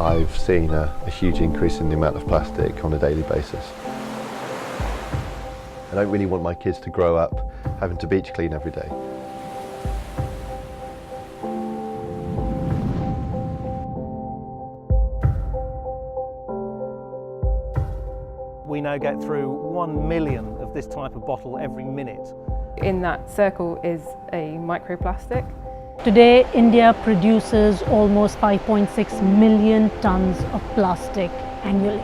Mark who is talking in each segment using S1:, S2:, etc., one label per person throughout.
S1: I've seen a huge increase in the amount of plastic on a daily basis. I don't really want my kids to grow up having to beach clean every day.
S2: We now get through 1 million of this type of bottle every minute.
S3: In that circle is a microplastic.
S4: Today, India produces almost 5.6 million tons of plastic annually.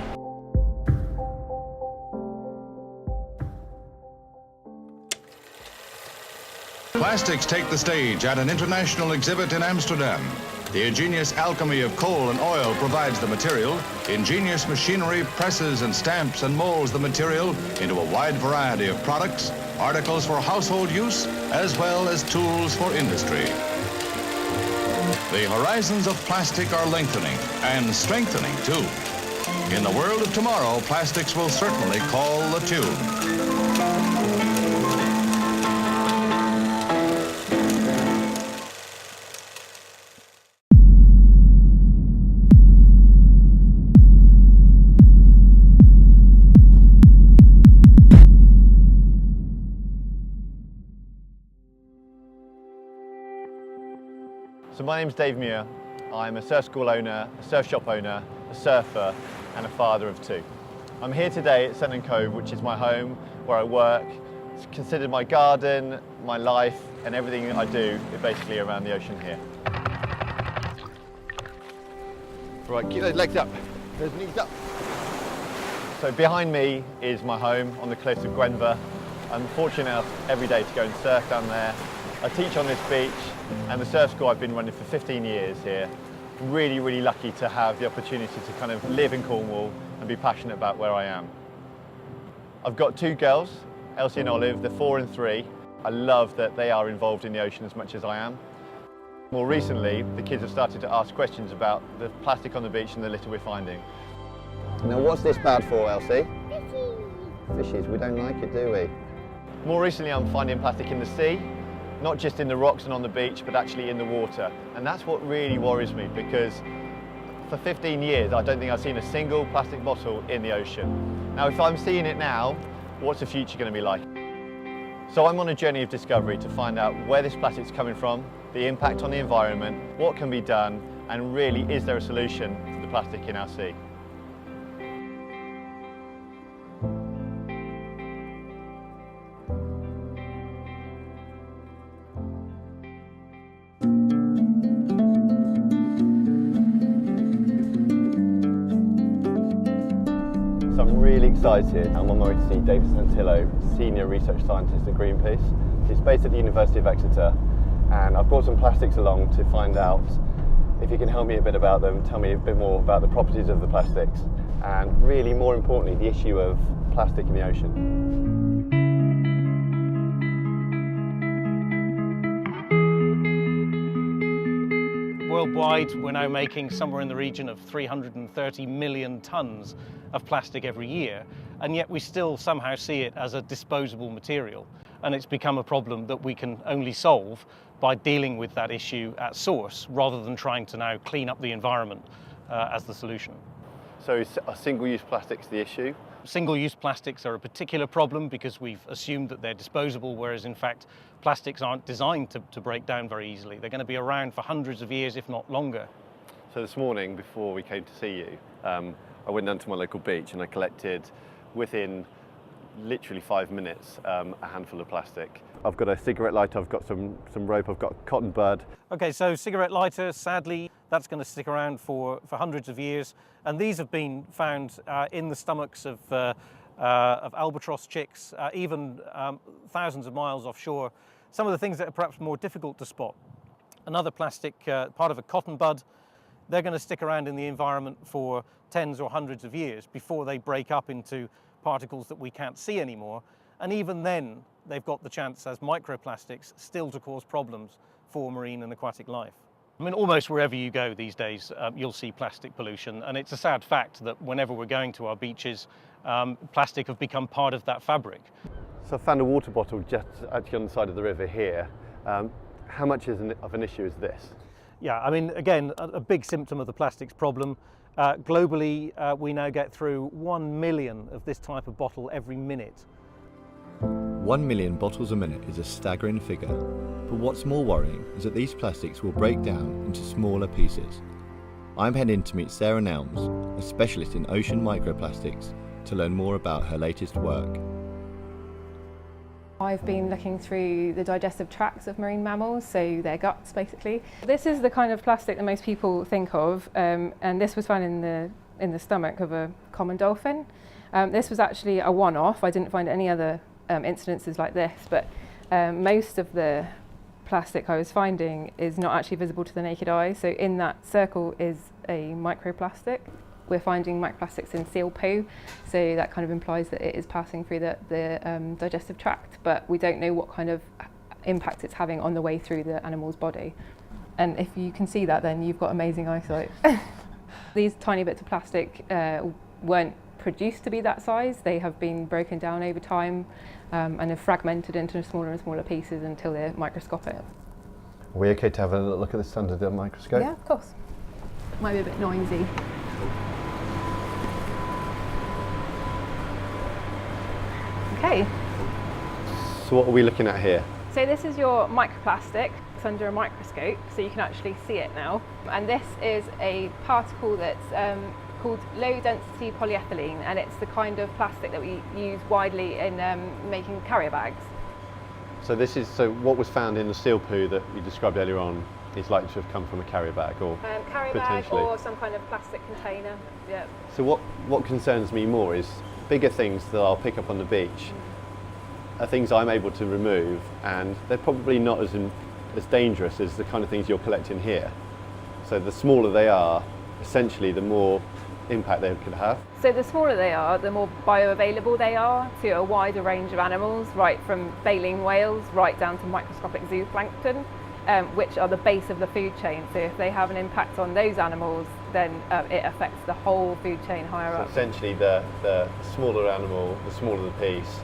S5: Plastics take the stage at an international exhibit in Amsterdam. The ingenious alchemy of coal and oil provides the material. Ingenious machinery presses and stamps and molds the material into a wide variety of products, articles for household use, as well as tools for industry. The horizons of plastic are lengthening and strengthening too. In the world of tomorrow, plastics will certainly call the tune.
S1: So my name's Dave Muir. I'm a surf school owner, a surf shop owner, a surfer and a father of two. I'm here today at Senton Cove, which is my home, where I work. It's considered my garden, my life and everything I do is basically around the ocean here. Right, keep those legs up, those knees up. So behind me is my home on the cliffs of Gwenver. I'm fortunate enough every day to go and surf down there. I teach on this beach and the surf school I've been running for 15 years here. Really, really lucky to have the opportunity to kind of live in Cornwall and be passionate about where I am. I've got two girls, Elsie and Olive, they're 4 and 3. I love that they are involved in the ocean as much as I am. More recently, the kids have started to ask questions about the plastic on the beach and the litter we're finding.
S6: Now what's this bad for, Elsie? Fishies, we don't like it, do we?
S1: More recently I'm finding plastic in the sea, not just in the rocks and on the beach, but actually in the water. And that's what really worries me, because for 15 years, I don't think I've seen a single plastic bottle in the ocean. Now, if I'm seeing it now, what's the future going to be like? So I'm on a journey of discovery to find out where this plastic's coming from, the impact on the environment, what can be done, and really, is there a solution to the plastic in our sea? So I'm really excited. I'm on my way to see David Santillo, Senior Research Scientist at Greenpeace. He's based at the University of Exeter, and I've brought some plastics along to find out if he can help me a bit about them, tell me a bit more about the properties of the plastics, and really, more importantly, the issue of plastic in the ocean.
S2: Worldwide, we're now making somewhere in the region of 330 million tons of plastic every year, and yet we still somehow see it as a disposable material. And it's become a problem that we can only solve by dealing with that issue at source, rather than trying to now clean up the environment as the solution.
S1: So are single-use plastics the issue?
S2: Single-use plastics are a particular problem because we've assumed that they're disposable, whereas in fact plastics aren't designed to break down very easily. They're going to be around for hundreds of years, if not longer.
S1: So this morning, before we came to see you, I went down to my local beach and I collected, within literally 5 minutes, a handful of plastic. I've got a cigarette lighter, I've got some rope, I've got cotton bud.
S2: Okay, so cigarette lighter, sadly, that's going to stick around for hundreds of years. And these have been found in the stomachs of albatross chicks, even thousands of miles offshore. Some of the things that are perhaps more difficult to spot. Another plastic, part of a cotton bud, they're going to stick around in the environment for tens or hundreds of years before they break up into particles that we can't see anymore. And even then, they've got the chance as microplastics still to cause problems for marine and aquatic life. I mean, almost wherever you go these days, you'll see plastic pollution. And it's a sad fact that whenever we're going to our beaches, plastic have become part of that fabric.
S1: So I found a water bottle just actually on the side of the river here. How much of an issue is this?
S2: Yeah, I mean, again, a big symptom of the plastics problem. Globally, we now get through 1 million of this type of bottle every minute.
S7: 1 million bottles a minute is a staggering figure, but what's more worrying is that these plastics will break down into smaller pieces. I'm heading to meet Sarah Nelms, a specialist in ocean microplastics, to learn more about her latest work.
S3: I've been looking through the digestive tracts of marine mammals, so their guts basically. This is the kind of plastic that most people think of, and this was found in the stomach of a common dolphin. This was actually a one-off. I didn't find any other incidences like this, but most of the plastic I was finding is not actually visible to the naked eye. So in that circle is a microplastic. We're finding microplastics in seal poo, so that kind of implies that it is passing through the digestive tract, but we don't know what kind of impact it's having on the way through the animal's body. And if you can see that, then you've got amazing eyesight. These tiny bits of plastic weren't produced to be that size. They have been broken down over time and have fragmented into smaller and smaller pieces until they're microscopic.
S1: Are we okay to have a look at this under the microscope?
S3: Yeah, of course. Might be a bit noisy. Okay.
S1: So what are we looking at here?
S3: So this is your microplastic. It's under a microscope, so you can actually see it now. And this is a particle that's called low-density polyethylene, and it's the kind of plastic that we use widely in making carrier bags.
S1: So what was found in the seal poo that you described earlier on is likely to have come from a carrier bag, or
S3: carrier bag
S1: potentially.
S3: or some kind of plastic container. Yeah.
S1: So what concerns me more is bigger things that I'll pick up on the beach are things I'm able to remove, and they're probably not as dangerous as the kind of things you're collecting here. So the smaller they are, essentially the more impact they could have.
S3: So the smaller they are, the more bioavailable they are to a wider range of animals, right from baleen whales right down to microscopic zooplankton, which are the base of the food chain. So if they have an impact on those animals, then it affects the whole food chain higher up.
S1: Essentially the smaller animal, the smaller the piece,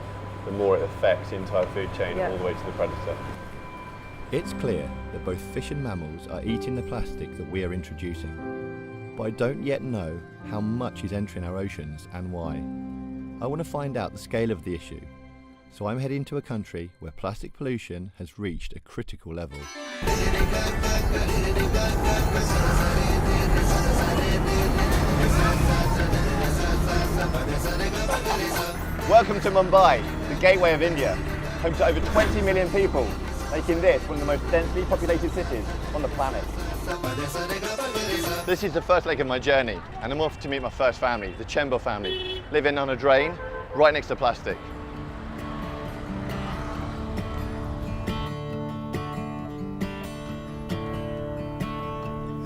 S1: the more it affects the entire food chain all the way to the predator.
S7: It's clear that both fish and mammals are eating the plastic that we are introducing, but I don't yet know how much is entering our oceans and why. I want to find out the scale of the issue, so I'm heading to a country where plastic pollution has reached a critical level.
S1: Welcome to Mumbai, the gateway of India, home to over 20 million people, making this one of the most densely populated cities on the planet. This is the first leg of my journey, and I'm off to meet my first family, the Chembel family, living on a drain right next to plastic.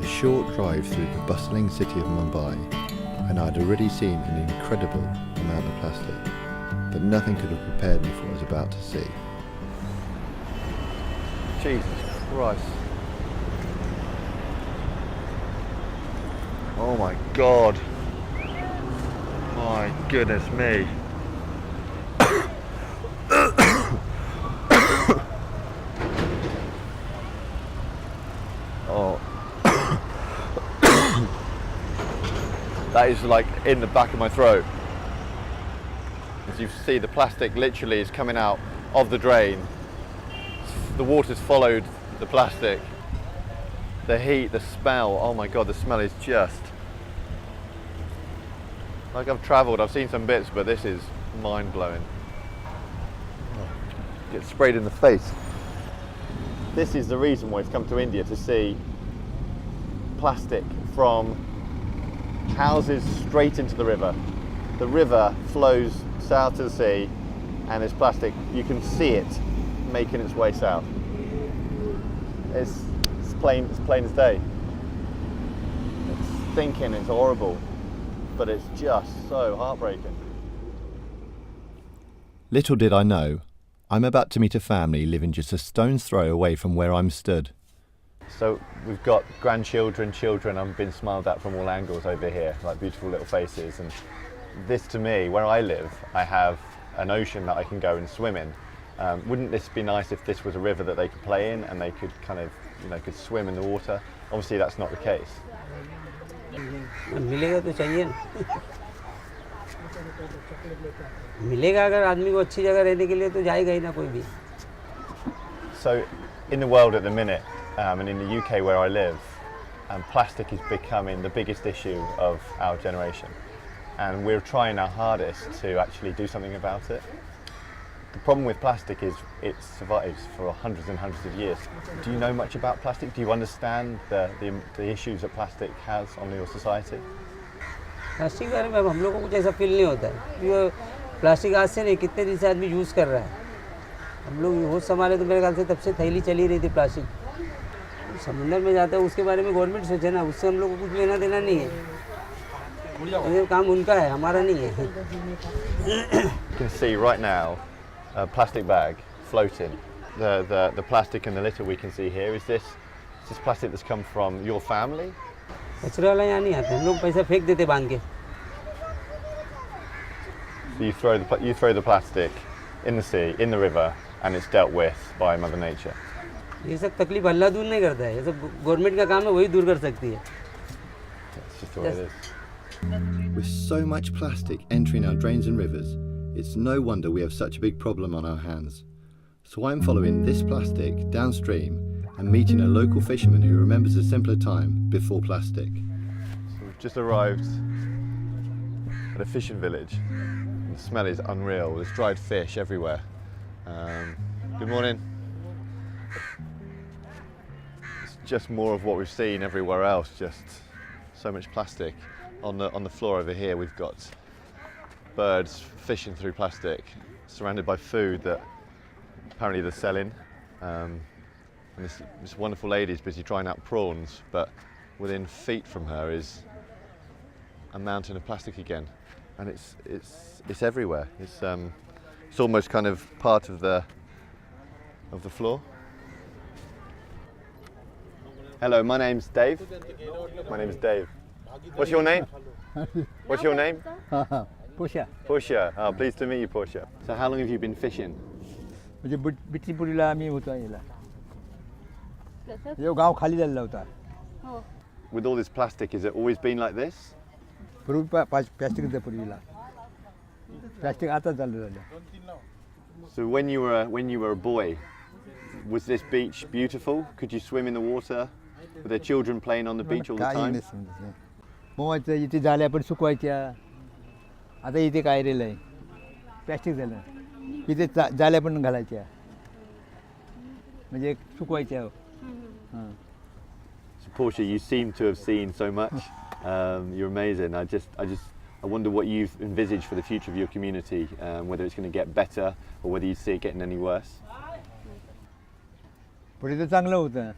S7: A short drive through the bustling city of Mumbai, and I'd already seen an incredible amount of plastic, but nothing could have prepared me for what I was about to see.
S1: Jesus Christ. Oh my God. My goodness me. Oh. That is like in the back of my throat. As you see, the plastic literally is coming out of the drain. The water's followed the plastic. The heat, the smell, oh my God, the smell is just... Like I've travelled, I've seen some bits, but this is mind-blowing. Get sprayed in the face. This is the reason why we've come to India, to see plastic from houses straight into the river. The river flows south to the sea, and there's plastic. You can see it making its way south. It's plain as day. It's stinking, it's horrible, but it's just so heartbreaking.
S7: Little did I know, I'm about to meet a family living just a stone's throw away from where I'm stood.
S1: So we've got grandchildren, children, I'm being smiled at from all angles over here, like beautiful little faces. And this, to me, where I live, I have an ocean that I can go and swim in. Wouldn't this be nice if this was a river that they could play in and they could kind of could swim in the water. Obviously that's not the case.
S8: मिलेगा तो चाहिए ना मिलेगा अगर आदमी को अच्छी जगह रहने के लिए तो जाएगा ही ना कोई भी
S1: So in the world at the minute, and in the UK where I live, plastic is becoming the biggest issue of our generation, and we're trying our hardest to actually do something about it. The problem with plastic is it survives for hundreds and hundreds of years. Do you know much about plastic? Do you understand the issues that plastic has on your society?
S8: Plastic के बारे में अब हम लोग को कुछ ऐसा feel नहीं होता है क्योंकि प्लास्टिक आज से नहीं कितने दिन से आदमी यूज़ कर रहा है हम लोग होश संभाले तो मेरे ख्याल से तब से थैली चली रही थी प्लास्टिक समुंदर में जाता है उसके बारे में गवर्नमेंट सोचे ना उससे हम लोग को कुछ लेना देना नहीं है ये काम उनका है हमारा नहीं है
S1: You can see right now a plastic bag floating. The plastic and the litter we can see here, is this plastic that's come from your family?
S8: कचरा वाला यहाँ नहीं आता हम लोग पैसा फेंक देते बांध के
S1: So you throw the plastic in the sea, in the river, and it's dealt with by Mother Nature.
S8: ये सब तकलीफ अल्लाह दूर नहीं करता है ये सब गवर्नमेंट का काम है वही दूर कर सकती है
S1: It's just the way it is.
S7: With so much plastic entering our drains and rivers, it's no wonder we have such a big problem on our hands. So I'm following this plastic downstream and meeting a local fisherman who remembers a simpler time before plastic.
S1: So we've just arrived at a fishing village. And the smell is unreal. There's dried fish everywhere. Good morning. It's just more of what we've seen everywhere else. Just so much plastic. On the floor over here, we've got birds fishing through plastic, surrounded by food that apparently they're selling. And this wonderful lady is busy trying out prawns, but within feet from her is a mountain of plastic again, and it's everywhere. It's almost kind of part of the floor. Hello, my name's Dave. My name is Dave. What's your name? What's your name?
S9: Portia.
S1: Portia. Oh, pleased to meet you, Portia. So how long have you been fishing?
S9: म्हणजे बिट्टीपुरीला आम्ही होतो याला हे गाव खाली झालेला होता
S1: With all this plastic, has it always been like this?
S9: पूर्वी plastic होतं पूर्वीला plastic आता चालू झालं
S1: So when you were a boy, was this beach beautiful? Could you swim in the water? Were there children playing on the beach all the time?
S9: मोवायचं इथे जाल्या पण सुकवायच्या आता इथे काय रेल आहे प्लास्टिक झालं इथे जाल्या पण घालायच्या म्हणजे सुकवायच्या हां
S1: So Portia, you seem to have seen so much. You're amazing. I wonder what you've envisaged for the future of your community, whether it's going to get better or whether you see it getting any worse.
S9: पुढे तर चांगलं होतं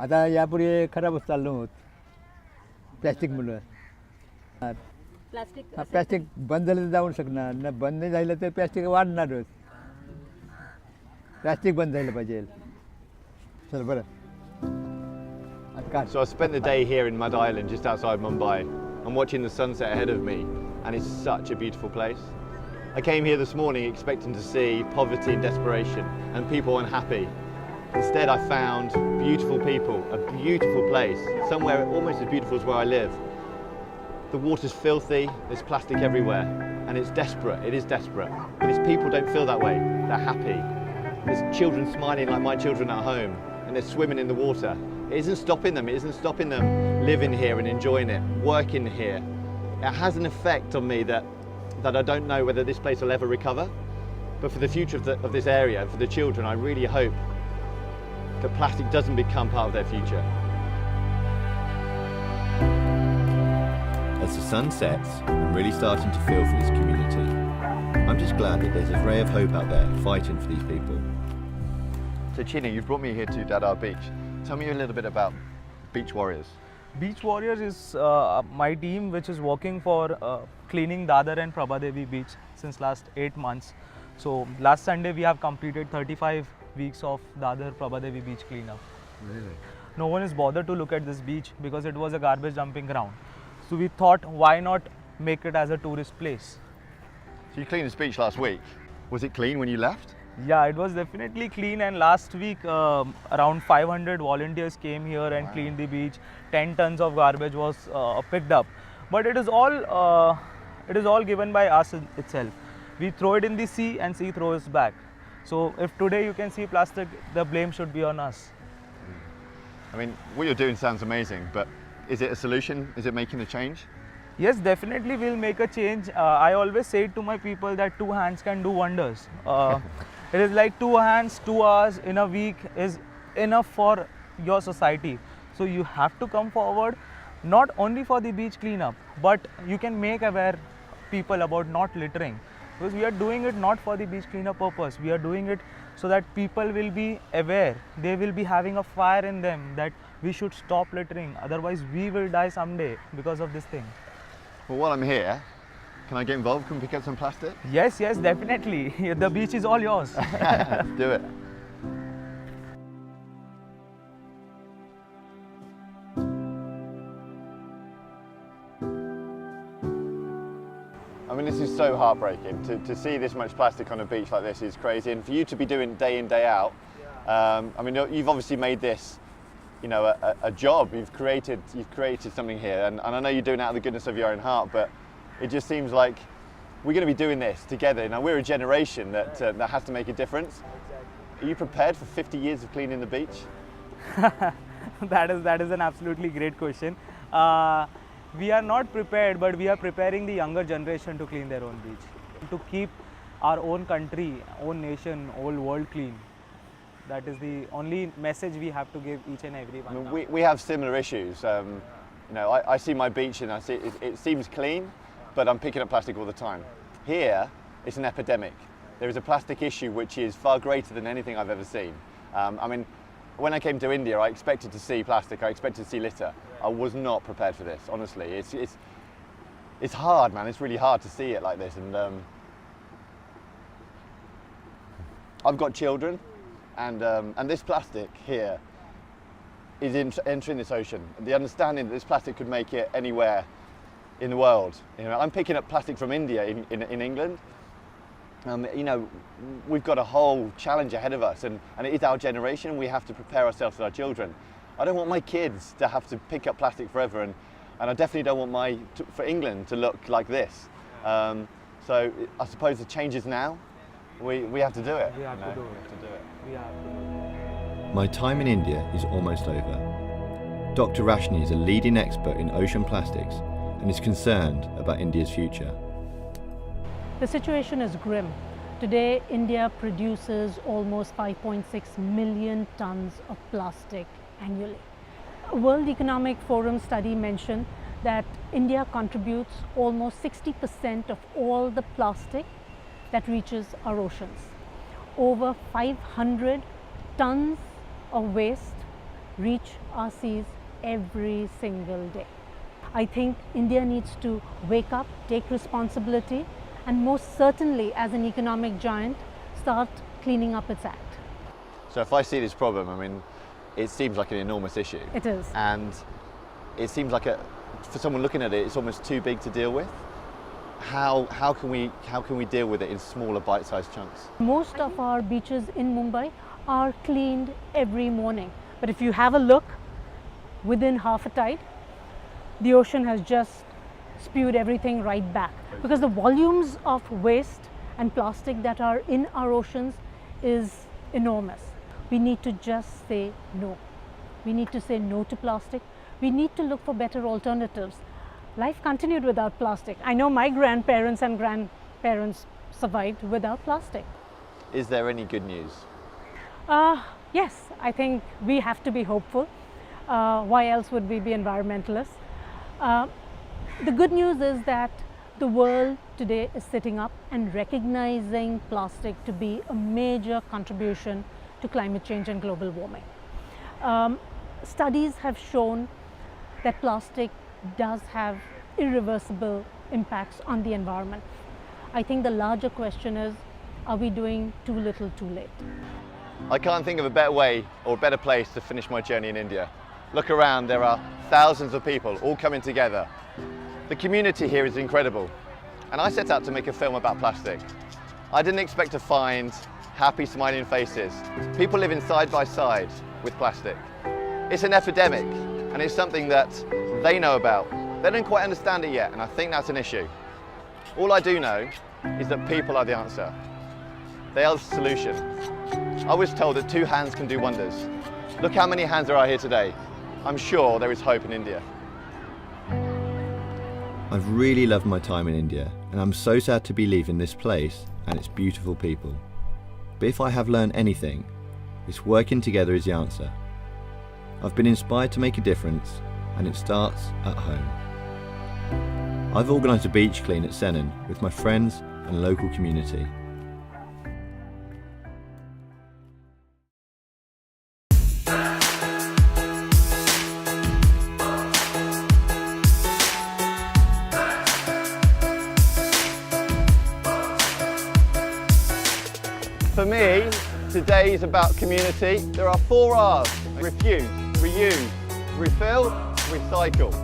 S9: आता यापुढे खराबच चाललं होत प्लॅस्टिकमुळं plastic बंद झालं तर जाऊ शकणार न बंद नाही झालं तर प्लॅस्टिक वाढणारच प्लॅस्टिक बंद झालं पाहिजे चल बरं
S1: So I spent the day here in Mud Island, just outside Mumbai. I'm watching the sunset ahead of me, and it's such a beautiful place. I came here this morning expecting to see poverty and desperation and people unhappy. Instead, I found beautiful people, a beautiful place, somewhere almost as beautiful as where I live. The water's filthy, there's plastic everywhere, and it's desperate, it is desperate. But these people don't feel that way, they're happy. There's children smiling like my children at home, and they're swimming in the water. It isn't stopping them living here and enjoying it, working here. It has an effect on me that I don't know whether this place will ever recover. But for the future of this area and for the children, I really hope that plastic doesn't become part of their future.
S7: As the sun sets, I'm really starting to feel for this community. I'm just glad that there's a ray of hope out there fighting for these people.
S1: So Chino, you've brought me here to Dadar Beach. Tell me a little bit about Beach Warriors.
S10: Beach Warriors is my team which is working for cleaning Dadar and Prabhadevi Beach since last 8 months. So last Sunday we have completed 35 weeks of Dadar Prabhadevi Beach cleanup.
S1: Really?
S10: No one is bothered to look at this beach because it was a garbage dumping ground. So we thought why not make it as a tourist place.
S1: So you cleaned this beach last week. Was it clean when you left?
S10: Yeah, it was definitely clean, and last week around 500 volunteers came here and cleaned the beach. 10 tons of garbage was picked up, but it is all given by us itself. We throw it in the sea and sea throws back. So if today you can see plastic, the blame should be on us.
S1: I mean, what you're doing sounds amazing, but is it a solution? Is it making a change?
S10: Yes, definitely we'll make a change. I always say to my people that 2 hands can do wonders. It is like 2 hands, 2 hours in a week is enough for your society. So you have to come forward, not only for the beach cleanup, but you can make aware people about not littering. Because we are doing it not for the beach cleanup purpose. We are doing it so that people will be aware. They will be having a fire in them that we should stop littering. Otherwise, we will die someday because of this thing.
S1: Well, while I'm here, can I get involved? Can we pick up some plastic?
S10: Yes, yes, definitely. The beach is all yours.
S1: Let's do it. I mean, this is so heartbreaking. To see this much plastic on a beach like this is crazy. And for you to be doing it day in, day out, I mean, you've obviously made this, you know, a job. You've created something here, and I know you're doing it out of the goodness of your own heart, but it just seems like we're going to be doing this together. Now, we're a generation that has to make a difference. Are you prepared for 50 years of cleaning the beach?
S10: That is an absolutely great question. We are not prepared, but we are preparing the younger generation to clean their own beach, to keep our own country, own nation, whole world clean. That is the only message we have to give each and every one.
S1: I mean, we have similar issues. You know, I see my beach and I see it seems clean, but I'm picking up plastic all the time. Here, it's an epidemic. There is a plastic issue which is far greater than anything I've ever seen. I mean, when I came to India, I expected to see plastic, I expected to see litter. I was not prepared for this, honestly. It's hard, man. It's really hard to see it like this. And I've got children, and this plastic here is entering this ocean. The understanding that this plastic could make it anywhere in the world. You know, I'm picking up plastic from India in England. You know, we've got a whole challenge ahead of us, and it is our generation, and we have to prepare ourselves for our children. I don't want my kids to have to pick up plastic forever, and I definitely don't want for England to look like this. So I suppose the change is now. We have to do it.
S10: We have to do it. We have to do it.
S7: My time in India is almost over. Dr. Rashni is a leading expert in ocean plastics and is concerned about India's future.
S4: The situation is grim. Today, India produces almost 5.6 million tons of plastic annually. A World Economic Forum study mentioned that India contributes almost 60% of all the plastic that reaches our oceans. Over 500 tons of waste reach our seas every single day. I think India needs to wake up, take responsibility, and most certainly, as an economic giant, start cleaning up its act.
S1: So if I see this problem, I mean, it seems like an enormous issue.
S4: It is.
S1: And it seems like for someone looking at it, it's almost too big to deal with. How can we deal with it in smaller bite-sized chunks?
S4: Most of our beaches in Mumbai are cleaned every morning. But if you have a look, within half a tide, the ocean has just spewed everything right back. Because the volumes of waste and plastic that are in our oceans is enormous. We need to just say no. We need to say no to plastic. We need to look for better alternatives. Life continued without plastic. I know my grandparents and grandparents survived without plastic.
S1: Is there any good news?
S4: Yes, I think we have to be hopeful. Why else would we be environmentalists? The good news is that the world today is sitting up and recognizing plastic to be a major contribution to climate change and global warming. Studies have shown that plastic does have irreversible impacts on the environment. I think the larger question is, are we doing too little too late?
S1: I can't think of a better way or a better place to finish my journey in India. Look around, there are thousands of people all coming together. The community here is incredible, and I set out to make a film about plastic. I didn't expect to find happy smiling faces. People living side by side with plastic. It's an epidemic and it's something that they know about. They don't quite understand it yet, and I think that's an issue. All I do know is that people are the answer. They are the solution. I was told that 2 hands can do wonders. Look how many hands there are here today. I'm sure there is hope in India.
S7: I've really loved my time in India, and I'm so sad to be leaving this place and its beautiful people. But if I have learned anything, it's working together is the answer. I've been inspired to make a difference, and it starts at home. I've organised a beach clean at Senan with my friends and local community.
S1: For me, today is about community. There are 4 R's: refuse, reuse, refill, recycle.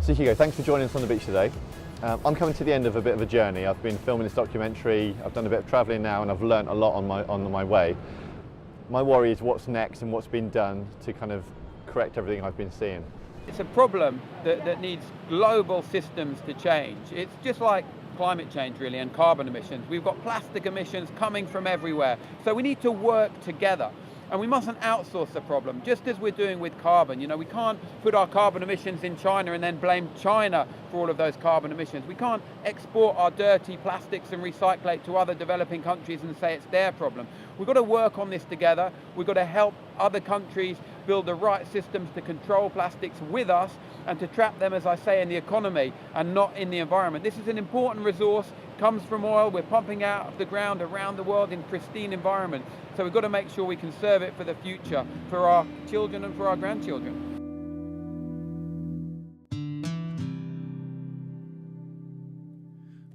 S1: So Hugo, thanks for joining us on the beach today. I'm coming to the end of a bit of a journey. I've been filming this documentary, I've done a bit of travelling now, and I've learnt a lot on my way. My worry is what's next and what's been done to kind of correct everything I've been seeing.
S11: It's a problem that needs global systems to change. It's just like climate change really, and carbon emissions. We've got plastic emissions coming from everywhere. So we need to work together. And we mustn't outsource the problem, just as we're doing with carbon. You know, we can't put our carbon emissions in China and then blame China for all of those carbon emissions. We can't export our dirty plastics and recyclate to other developing countries and say it's their problem. We've got to work on this together. We've got to help other countries build the right systems to control plastics with us and to trap them, as I say, in the economy and not in the environment. This is an important resource. Comes from oil, we're pumping out of the ground around the world in pristine environments. So we've got to make sure we conserve it for the future, for our children and for our grandchildren.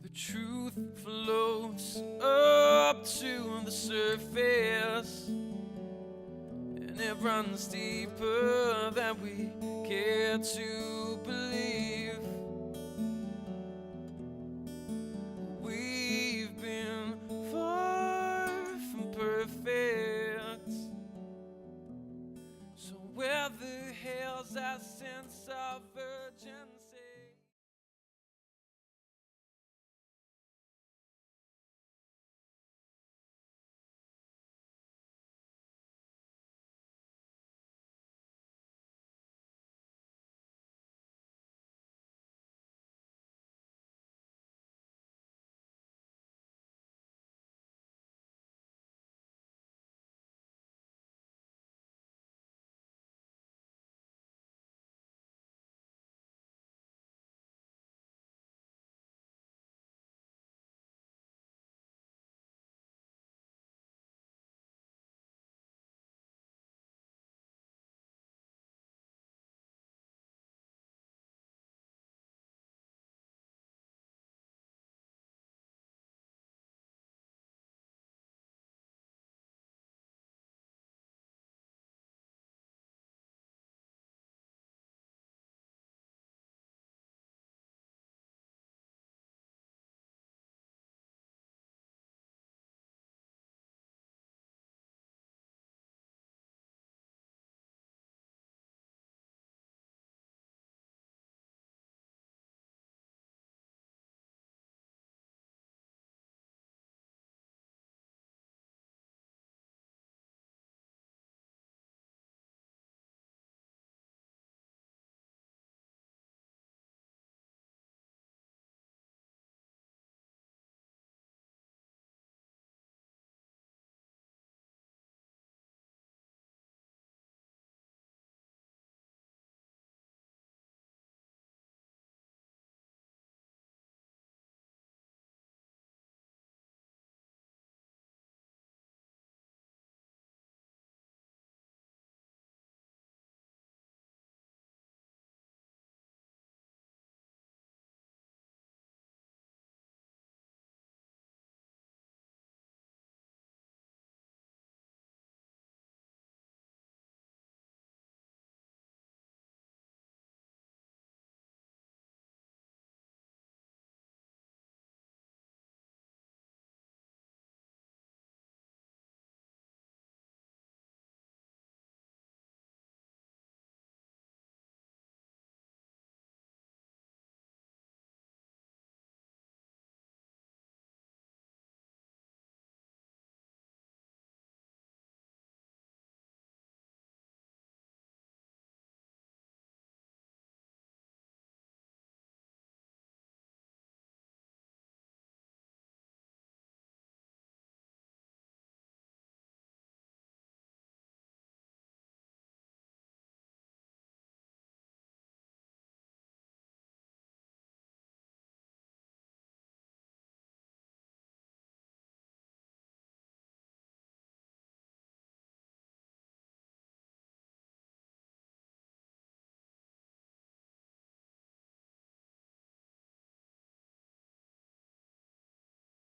S12: The truth floats up to the surface, and it runs deeper than we care to believe.